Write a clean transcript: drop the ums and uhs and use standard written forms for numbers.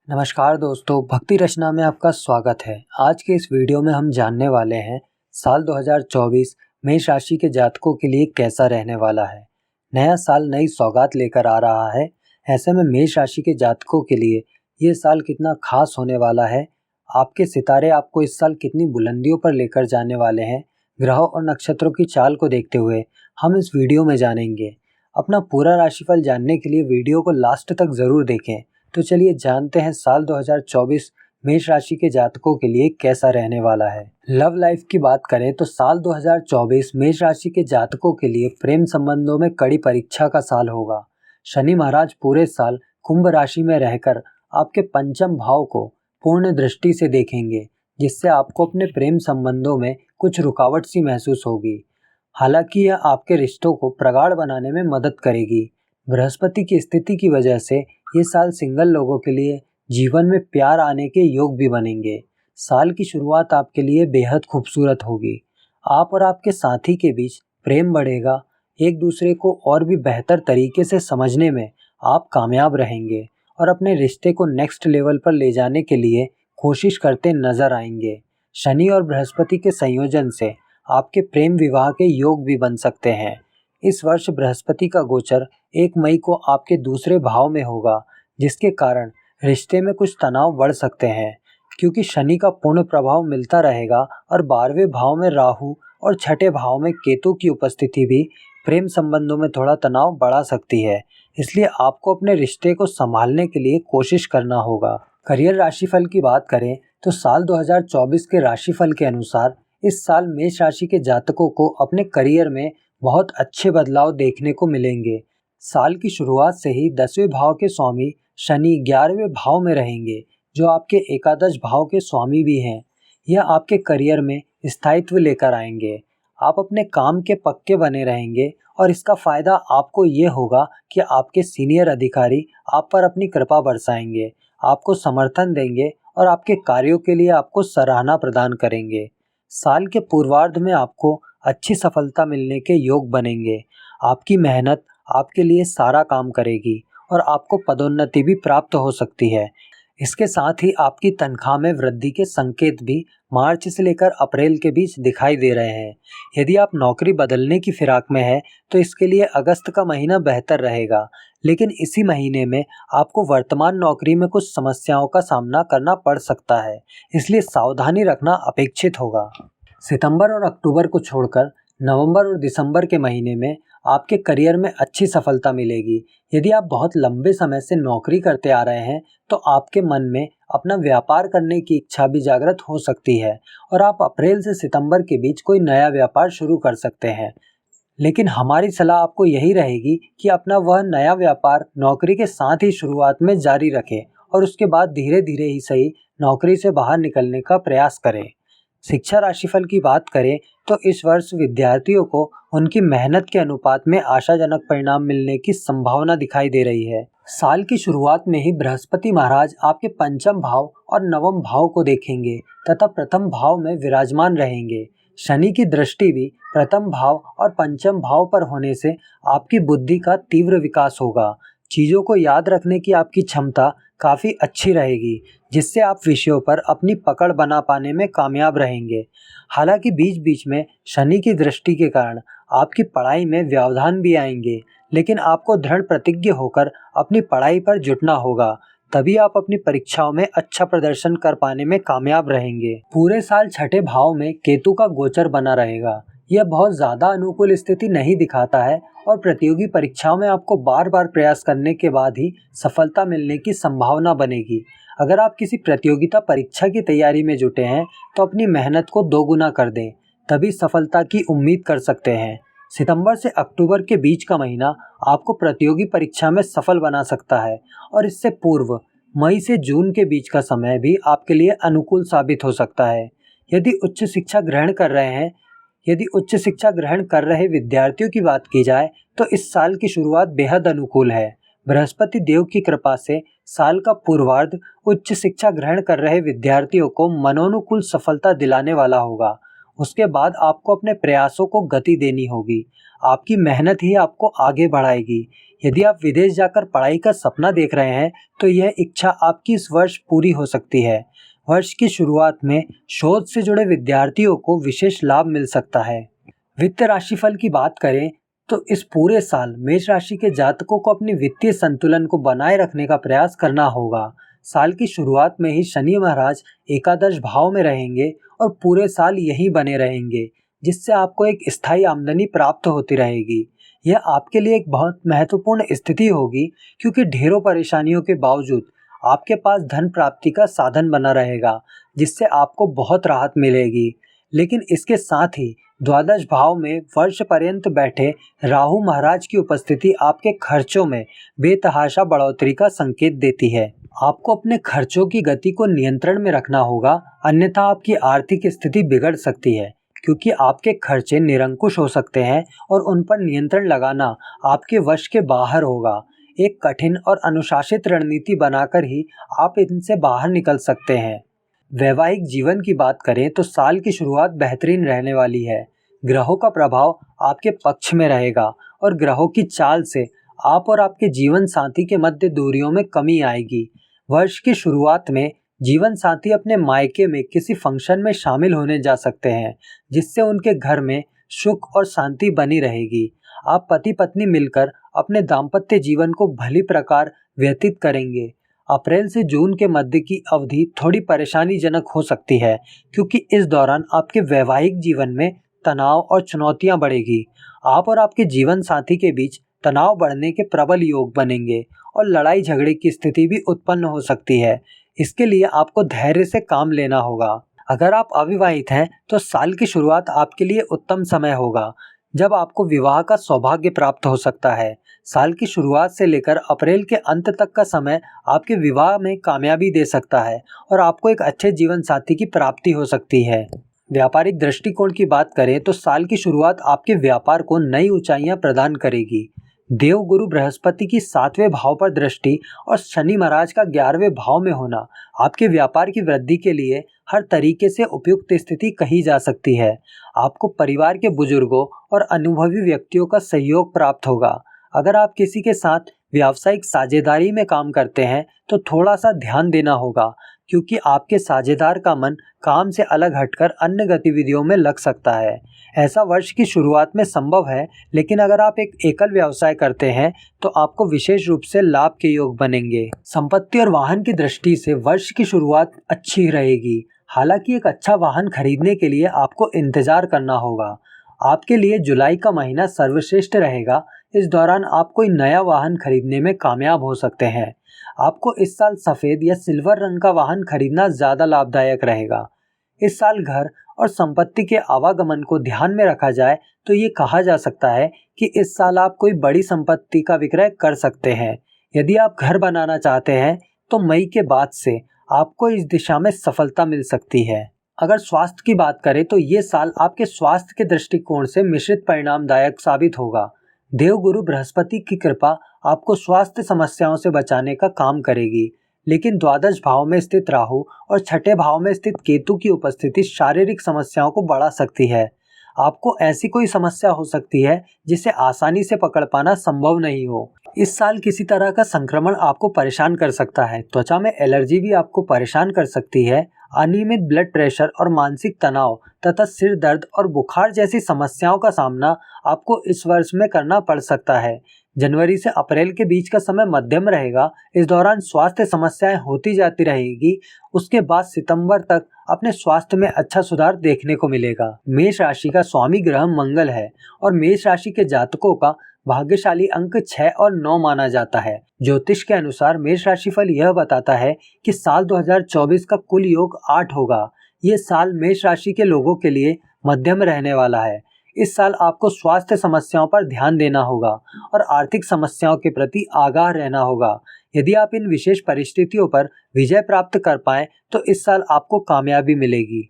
नमस्कार दोस्तों, भक्ति रचना में आपका स्वागत है। आज के इस वीडियो में हम जानने वाले हैं साल 2024 मेष राशि के जातकों के लिए कैसा रहने वाला है। नया साल नई सौगात लेकर आ रहा है। ऐसे में मेष राशि के जातकों के लिए ये साल कितना खास होने वाला है, आपके सितारे आपको इस साल कितनी बुलंदियों पर लेकर जाने वाले हैं, ग्रहों और नक्षत्रों की चाल को देखते हुए हम इस वीडियो में जानेंगे। अपना पूरा राशिफल जानने के लिए वीडियो को लास्ट तक ज़रूर देखें। तो चलिए जानते हैं साल 2024 मेष राशि के जातकों के लिए कैसा रहने वाला है। लव लाइफ की बात करें तो साल 2024 मेष राशि के जातकों के लिए प्रेम संबंधों में कड़ी परीक्षा का साल होगा। शनि महाराज पूरे साल कुंभ राशि में रहकर आपके पंचम भाव को पूर्ण दृष्टि से देखेंगे, जिससे आपको अपने प्रेम संबंधों में कुछ रुकावट सी महसूस होगी। हालांकि यह आपके रिश्तों को प्रगाढ़ बनाने में मदद करेगी। बृहस्पति की स्थिति की वजह से ये साल सिंगल लोगों के लिए जीवन में प्यार आने के योग भी बनेंगे। साल की शुरुआत आपके लिए बेहद खूबसूरत होगी। आप और आपके साथी के बीच प्रेम बढ़ेगा। एक दूसरे को और भी बेहतर तरीके से समझने में आप कामयाब रहेंगे और अपने रिश्ते को नेक्स्ट लेवल पर ले जाने के लिए कोशिश करते नजर आएंगे। शनि और बृहस्पति के संयोजन से आपके प्रेम विवाह के योग भी बन सकते हैं। इस वर्ष बृहस्पति का गोचर 1 मई को आपके दूसरे भाव में होगा, जिसके कारण रिश्ते में कुछ तनाव बढ़ सकते हैं, क्योंकि शनि का पूर्ण प्रभाव मिलता रहेगा और 12वें भाव में राहु और छठे भाव में केतु की उपस्थिति भी प्रेम संबंधों में थोड़ा तनाव बढ़ा सकती है। इसलिए आपको अपने रिश्ते को संभालने के लिए कोशिश करना होगा। करियर राशिफल की बात करें तो साल 2024 के राशिफल के अनुसार इस साल मेष राशि के जातकों को अपने करियर में बहुत अच्छे बदलाव देखने को मिलेंगे। साल की शुरुआत से ही 10वें भाव के स्वामी शनि 11वें भाव में रहेंगे, जो आपके एकादश भाव के स्वामी भी हैं। यह आपके करियर में स्थायित्व लेकर आएंगे। आप अपने काम के पक्के बने रहेंगे और इसका फायदा आपको ये होगा कि आपके सीनियर अधिकारी आप पर अपनी कृपा बरसाएंगे, आपको समर्थन देंगे और आपके कार्यों के लिए आपको सराहना प्रदान करेंगे। साल के पूर्वार्ध में आपको अच्छी सफलता मिलने के योग बनेंगे। आपकी मेहनत आपके लिए सारा काम करेगी और आपको पदोन्नति भी प्राप्त हो सकती है। इसके साथ ही आपकी तनख्वाह में वृद्धि के संकेत भी मार्च से लेकर अप्रैल के बीच दिखाई दे रहे हैं। यदि आप नौकरी बदलने की फिराक में हैं तो इसके लिए अगस्त का महीना बेहतर रहेगा, लेकिन इसी महीने में आपको वर्तमान नौकरी में कुछ समस्याओं का सामना करना पड़ सकता है, इसलिए सावधानी रखना अपेक्षित होगा। सितंबर और अक्टूबर को छोड़कर नवंबर और दिसंबर के महीने में आपके करियर में अच्छी सफलता मिलेगी। यदि आप बहुत लंबे समय से नौकरी करते आ रहे हैं तो आपके मन में अपना व्यापार करने की इच्छा भी जागृत हो सकती है और आप अप्रैल से सितंबर के बीच कोई नया व्यापार शुरू कर सकते हैं। लेकिन हमारी सलाह आपको यही रहेगी कि अपना वह नया व्यापार नौकरी के साथ ही शुरुआत में जारी रखें और उसके बाद धीरे धीरे ही सही नौकरी से बाहर निकलने का प्रयास करें। शिक्षा राशिफल की बात करें तो इस वर्ष विद्यार्थियों को उनकी मेहनत के अनुपात में आशाजनक परिणाम मिलने की संभावना दिखाई दे रही है। साल की शुरुआत में ही बृहस्पति महाराज आपके पंचम भाव और नवम भाव को देखेंगे तथा प्रथम भाव में विराजमान रहेंगे। शनि की दृष्टि भी प्रथम भाव और पंचम भाव पर होने से आपकी बुद्धि का तीव्र विकास होगा। चीज़ों को याद रखने की आपकी क्षमता काफ़ी अच्छी रहेगी, जिससे आप विषयों पर अपनी पकड़ बना पाने में कामयाब रहेंगे। हालांकि बीच बीच में शनि की दृष्टि के कारण आपकी पढ़ाई में व्यवधान भी आएंगे, लेकिन आपको दृढ़ प्रतिज्ञ होकर अपनी पढ़ाई पर जुटना होगा, तभी आप अपनी परीक्षाओं में अच्छा प्रदर्शन कर पाने में कामयाब रहेंगे। पूरे साल छठे भाव में केतु का गोचर बना रहेगा। यह बहुत ज़्यादा अनुकूल स्थिति नहीं दिखाता है और प्रतियोगी परीक्षाओं में आपको बार बार प्रयास करने के बाद ही सफलता मिलने की संभावना बनेगी। अगर आप किसी प्रतियोगिता परीक्षा की तैयारी में जुटे हैं तो अपनी मेहनत को दोगुना कर दें, तभी सफलता की उम्मीद कर सकते हैं। सितंबर से अक्टूबर के बीच का महीना आपको प्रतियोगी परीक्षा में सफल बना सकता है और इससे पूर्व मई से जून के बीच का समय भी आपके लिए अनुकूल साबित हो सकता है। यदि उच्च शिक्षा ग्रहण कर रहे विद्यार्थियों की बात की जाए तो इस साल की शुरुआत बेहद अनुकूल है। बृहस्पति देव की कृपा से साल का पूर्वार्ध उच्च शिक्षा ग्रहण कर रहे विद्यार्थियों को मनोनुकूल सफलता दिलाने वाला होगा। उसके बाद आपको अपने प्रयासों को गति देनी होगी। आपकी मेहनत ही आपको आगे बढ़ाएगी। यदि आप विदेश जाकर पढ़ाई का सपना देख रहे हैं तो यह इच्छा आपकी इस वर्ष पूरी हो सकती है। वर्ष की शुरुआत में शोध से जुड़े विद्यार्थियों को विशेष लाभ मिल सकता है। वित्त राशिफल की बात करें तो इस पूरे साल मेष राशि के जातकों को अपनी वित्तीय संतुलन को बनाए रखने का प्रयास करना होगा। साल की शुरुआत में ही शनि महाराज एकादश भाव में रहेंगे और पूरे साल यही बने रहेंगे, जिससे आपको एक स्थायी आमदनी प्राप्त होती रहेगी। यह आपके लिए एक बहुत महत्वपूर्ण स्थिति होगी, क्योंकि ढेरों परेशानियों के बावजूद आपके पास धन प्राप्ति का साधन बना रहेगा, जिससे आपको बहुत राहत मिलेगी। लेकिन इसके साथ ही द्वादश भाव में वर्ष पर्यंत बैठे राहु महाराज की उपस्थिति आपके खर्चों में बेतहाशा बढ़ोतरी का संकेत देती है। आपको अपने खर्चों की गति को नियंत्रण में रखना होगा, अन्यथा आपकी आर्थिक स्थिति बिगड़ सकती है, क्योंकि आपके खर्चे निरंकुश हो सकते हैं और उन पर नियंत्रण लगाना आपके वश के बाहर होगा। एक कठिन और अनुशासित रणनीति बनाकर ही आप इनसे बाहर निकल सकते हैं। वैवाहिक जीवन की बात करें तो साल की शुरुआत बेहतरीन रहने वाली है। ग्रहों का प्रभाव आपके पक्ष में रहेगा और ग्रहों की चाल से आप और आपके जीवन साथी के मध्य दूरियों में कमी आएगी। वर्ष की शुरुआत में जीवन साथी अपने मायके में किसी फंक्शन में शामिल होने जा सकते हैं, जिससे उनके घर में सुख और शांति बनी रहेगी। आप पति पत्नी मिलकर अपने दाम्पत्य जीवन को भली प्रकार व्यतीत करेंगे। अप्रैल से जून के मध्य की अवधि थोड़ी परेशानीजनक हो सकती है, क्योंकि इस दौरान आपके वैवाहिक जीवन में तनाव और चुनौतियां बढ़ेगी। आप और आपके जीवन साथी के बीच तनाव बढ़ने के प्रबल योग बनेंगे और लड़ाई झगड़े की स्थिति भी उत्पन्न हो सकती है। इसके लिए आपको धैर्य से काम लेना होगा। अगर आप अविवाहित हैं तो साल की शुरुआत आपके लिए उत्तम समय होगा, जब आपको विवाह का सौभाग्य प्राप्त हो सकता है। साल की शुरुआत से लेकर अप्रैल के अंत तक का समय आपके विवाह में कामयाबी दे सकता है और आपको एक अच्छे जीवन साथी की प्राप्ति हो सकती है। व्यापारिक दृष्टिकोण की बात करें तो साल की शुरुआत आपके व्यापार को नई ऊंचाइयां प्रदान करेगी। देवगुरु बृहस्पति की 7वें भाव पर दृष्टि और शनि महाराज का 11वें भाव में होना आपके व्यापार की वृद्धि के लिए हर तरीके से उपयुक्त स्थिति कही जा सकती है। आपको परिवार के बुजुर्गों और अनुभवी व्यक्तियों का सहयोग प्राप्त होगा। अगर आप किसी के साथ व्यावसायिक साझेदारी में काम करते हैं तो थोड़ा सा ध्यान देना होगा, क्योंकि आपके साझेदार का मन काम से अलग हटकर अन्य गतिविधियों में लग सकता है। ऐसा वर्ष की शुरुआत में संभव है, लेकिन अगर आप एक एकल व्यवसाय करते हैं तो आपको विशेष रूप से लाभ के योग बनेंगे। संपत्ति और वाहन की दृष्टि से वर्ष की शुरुआत अच्छी रहेगी। हालांकि एक अच्छा वाहन खरीदने के लिए आपको इंतजार करना होगा। आपके लिए जुलाई का महीना सर्वश्रेष्ठ रहेगा। इस दौरान आप कोई नया वाहन खरीदने में कामयाब हो सकते हैं। आपको इस साल सफ़ेद या सिल्वर रंग का वाहन खरीदना ज़्यादा लाभदायक रहेगा। इस साल घर और संपत्ति के आवागमन को ध्यान में रखा जाए तो ये कहा जा सकता है कि इस साल आप कोई बड़ी संपत्ति का विक्रय कर सकते हैं। यदि आप घर बनाना चाहते हैं तो मई के बाद से आपको इस दिशा में सफलता मिल सकती है। अगर स्वास्थ्य की बात करें तो ये साल आपके स्वास्थ्य के दृष्टिकोण से मिश्रित परिणामदायक साबित होगा। देवगुरु बृहस्पति की कृपा आपको स्वास्थ्य समस्याओं से बचाने का काम करेगी, लेकिन द्वादश भाव में स्थित राहु और छठे भाव में स्थित केतु की उपस्थिति शारीरिक समस्याओं को बढ़ा सकती है। आपको ऐसी कोई समस्या हो सकती है जिसे आसानी से पकड़ पाना संभव नहीं हो। इस साल किसी तरह का संक्रमण आपको परेशान कर सकता है। त्वचा में एलर्जी भी आपको परेशान कर सकती है। अनियमित ब्लड प्रेशर और मानसिक तनाव तथा सिर दर्द और बुखार जैसी समस्याओं का सामना आपको इस वर्ष में करना पड़ सकता है। जनवरी से अप्रैल के बीच का समय मध्यम रहेगा। इस दौरान स्वास्थ्य समस्याएं होती जाती रहेगी। उसके बाद सितंबर तक अपने स्वास्थ्य में अच्छा सुधार देखने को मिलेगा। मेष राशि का स्वामी ग्रह मंगल है और मेष राशि के जातकों का भाग्यशाली अंक 6 और 9 माना जाता है। ज्योतिष के अनुसार मेष राशिफल यह बताता है कि साल 2024 का कुल योग 8 होगा। ये साल मेष राशि के लोगों के लिए मध्यम रहने वाला है। इस साल आपको स्वास्थ्य समस्याओं पर ध्यान देना होगा और आर्थिक समस्याओं के प्रति आगाह रहना होगा। यदि आप इन विशेष परिस्थितियों पर विजय प्राप्त कर पाएं तो इस साल आपको कामयाबी मिलेगी।